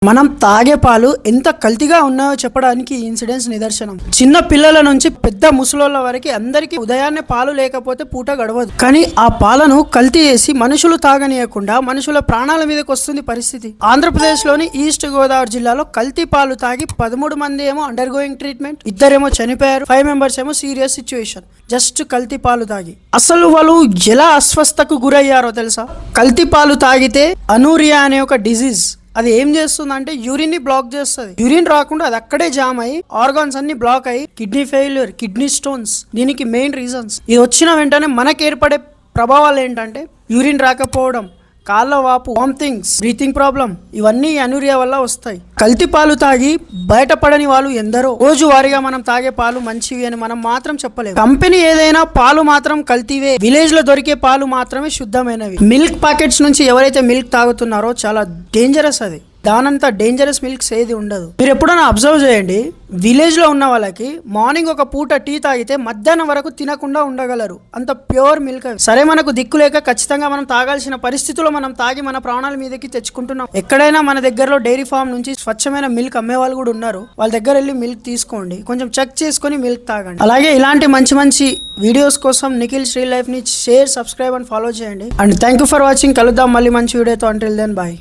మనం తాగే పాలు ఎంత కల్తీగా ఉన్నాయో చెప్పడానికి ఈ ఇన్సిడెంట్స్ నిదర్శనం. చిన్న పిల్లల నుంచి పెద్ద ముసలోళ్ళ వరకు అందరికీ ఉదయాన్నే పాలు లేకపోతే పూట గడవదు. కానీ ఆ పాలను కల్తీ చేసి మనుషులు తాగనీయకుండా మనుషుల ప్రాణాల మీదకి వస్తుంది పరిస్థితి. ఆంధ్రప్రదేశ్ లోని ఈస్ట్ గోదావరి జిల్లాలో కల్తీ పాలు తాగి 13 మంది ఏమో అండర్ గోయింగ్ ట్రీట్మెంట్, ఇద్దరేమో చనిపోయారు, 5 మెంబర్స్ ఏమో సీరియస్ సిచ్యువేషన్ జస్ట్ కల్తీ పాలు తాగి. అసలు వాళ్ళు ఎలా అస్వస్థకు గురయ్యారో తెలుసా? కల్తీ పాలు తాగితే అనూరియా అనే ఒక డిజీజ్, అది ఏం చేస్తుందంటే యూరిన్ ని బ్లాక్ చేస్తుంది. యూరిన్ రాకుండా అది అక్కడే జామ్ అయ్యి ఆర్గాన్స్ అన్ని బ్లాక్ అయ్యి కిడ్నీ ఫెయిల్యూర్, కిడ్నీ స్టోన్స్ దీనికి మెయిన్ రీజన్స్. ఇది వచ్చిన వెంటనే మనకు ఏర్పడే ప్రభావాలు ఏంటంటే యూరిన్ రాకపోవడం, కాళ్ళ వాపు, వామిటింగ్స్, బ్రీతింగ్ ప్రాబ్లం, ఇవన్నీ అనూరియా వల్ల వస్తాయి. కల్తీ పాలు తాగి బయటపడని వాళ్ళు ఎందరో. రోజువారీగా మనం తాగే పాలు మంచివి అని మనం మాత్రం చెప్పలేము. కంపెనీ ఏదైనా పాలు మాత్రం కల్తీవే. విలేజ్ లో దొరికే పాలు మాత్రమే శుద్ధమైనవి. మిల్క్ ప్యాకెట్స్ నుంచి ఎవరైతే మిల్క్ తాగుతున్నారో చాలా డేంజరస్ అది. దానంతా డేంజరస్ మిల్క్స్ ఏది ఉండదు. మీరు ఎప్పుడైనా అబ్జర్వ్ చేయండి, విలేజ్ లో ఉన్న వాళ్ళకి మార్నింగ్ ఒక పూట టీ తాగితే మధ్యాహ్నం వరకు తినకుండా ఉండగలరు, అంత ప్యూర్ మిల్క్. సరే, మనకు దిక్కు లేక ఖచ్చితంగా మనం తాగాల్సిన పరిస్థితుల్లో మనం తాగి మన ప్రాణాల మీదకి తెచ్చుకుంటున్నాం. ఎక్కడైనా మన దగ్గరలో డైరీ ఫామ్ నుంచి స్వచ్ఛమైన మిల్క్ అమ్మే వాళ్ళు కూడా ఉన్నారు, వాళ్ళ దగ్గర వెళ్ళి మిల్క్ తీసుకోండి, కొంచెం చెక్ చేసుకొని మిల్క్ తాగండి. అలాగే ఇలాంటి మంచి మంచి వీడియోస్ కోసం నిఖిల్ శ్రీ లైఫ్ ని షేర్, సబ్స్క్రైబ్ అండ్ ఫాలో చేయండి. And thank you for watching. కలుద్దాం మళ్ళీ మంచి వీడియోతో. Until then bye.